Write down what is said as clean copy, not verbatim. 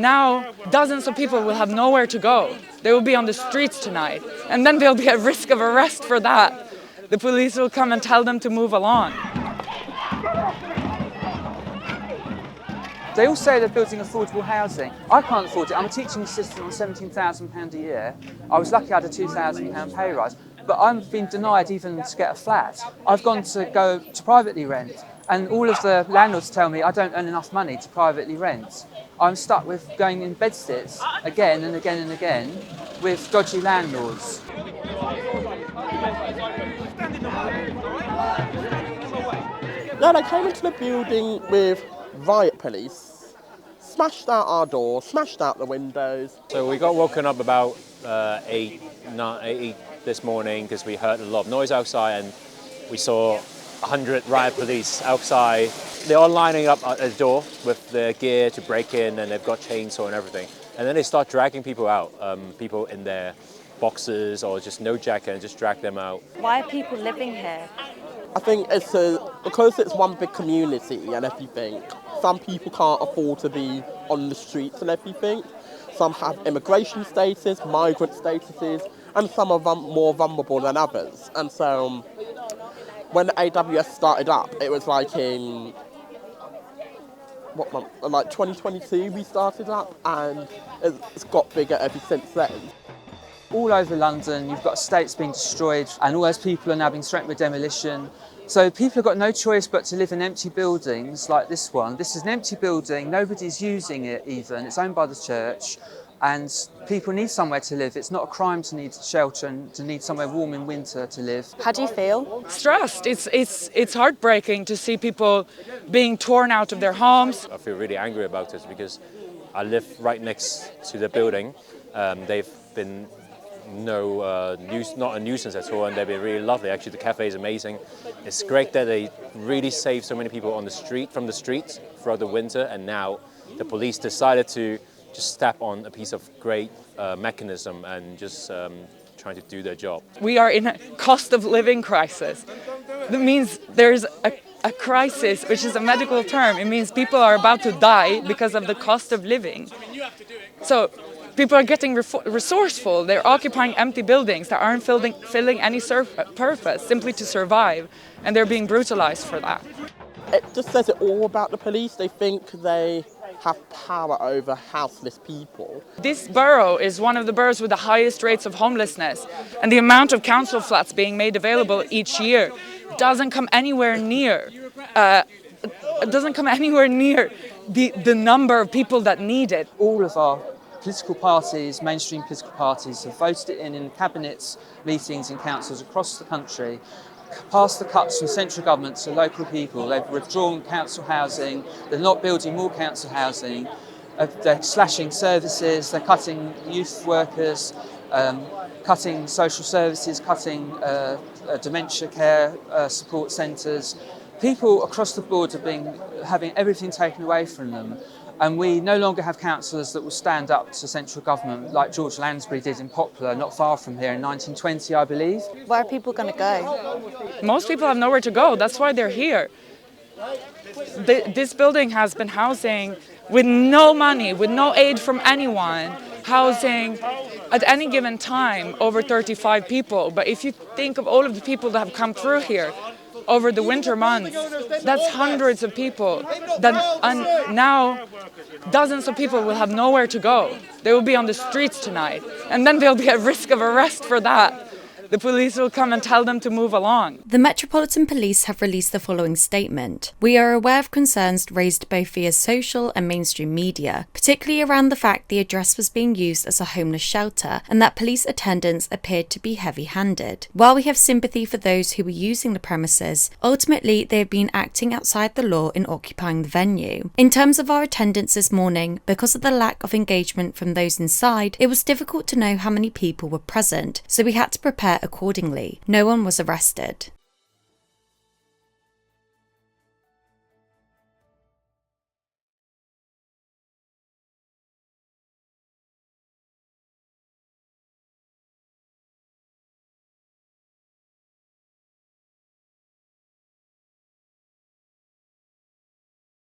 now dozens of people will have nowhere to go. They will be on the streets tonight, and then they'll be at risk of arrest for that. The police will come and tell them to move along. They all say they're building affordable housing. I can't afford it. I'm a teaching assistant on £17,000 a year. I was lucky I had a £2,000 pay rise, but I've been denied even to get a flat. I've gone to go to privately rent, and all of the landlords tell me I don't earn enough money to privately rent. I'm stuck with going in bedsteads again and again and again with dodgy landlords. Yeah, they came into the building with riot police, smashed out our doors, smashed out the windows. So we got woken up about 8 this morning because we heard a lot of noise outside, and we saw 100 riot police outside. They're all lining up at the door with their gear to break in, and they've got chainsaw and everything. And then they start dragging people out, people in their boxes or just no jacket, and just drag them out. Why are people living here? I think it's because it's one big community and everything. Some people can't afford to be on the streets and everything. Some have immigration status, migrant statuses, and some are more vulnerable than others. And so when the AWS started up, it was like in, what month? Like 2022 we started up, and it's got bigger ever since then. All over London, you've got estates being destroyed, and all those people are now being threatened with demolition. So people have got no choice but to live in empty buildings like this one. This is an empty building, nobody's using it even, it's owned by the church, and people need somewhere to live. It's not a crime to need shelter and to need somewhere warm in winter to live. How do you feel? Stressed. It's heartbreaking to see people being torn out of their homes. I feel really angry about this because I live right next to the building. They've been not a nuisance at all, and they've been really lovely. Actually, the cafe is amazing. It's great that they really saved so many people on the street, from the streets throughout the winter, and now the police decided to just step on a piece of great mechanism and just trying to do their job. We are in a cost of living crisis. That means there's a crisis, which is a medical term. It means people are about to die because of the cost of living. So people are getting resourceful. They're occupying empty buildings that aren't filling any purpose, simply to survive, and they're being brutalized for that. It just says it all about the police. They think they have power over houseless people. This borough is one of the boroughs with the highest rates of homelessness, and the amount of council flats being made available each year doesn't come anywhere near the number of people that need it. All of our political parties, mainstream political parties, have voted it in cabinets, meetings in councils across the country, passed the cuts from central government to local people. They've withdrawn council housing, they're not building more council housing, they're slashing services, they're cutting youth workers, cutting social services, cutting dementia care support centres. People across the board have having everything taken away from them. And we no longer have councillors that will stand up to central government like George Lansbury did in Poplar, not far from here in 1920, I believe. Where are people going to go? Most people have nowhere to go. That's why they're here. This building has been housing, with no money, with no aid from anyone, housing at any given time over 35 people. But if you think of all of the people that have come through here over the winter months, that's hundreds of people. And now dozens of people will have nowhere to go. They will be on the streets tonight, and then they'll be at risk of arrest for that. The police will come and tell them to move along. The Metropolitan Police have released the following statement. We are aware of concerns raised both via social and mainstream media, particularly around the fact the address was being used as a homeless shelter and that police attendance appeared to be heavy-handed. While we have sympathy for those who were using the premises, ultimately they have been acting outside the law in occupying the venue. In terms of our attendance this morning, because of the lack of engagement from those inside, it was difficult to know how many people were present, so we had to prepare accordingly. No one was arrested.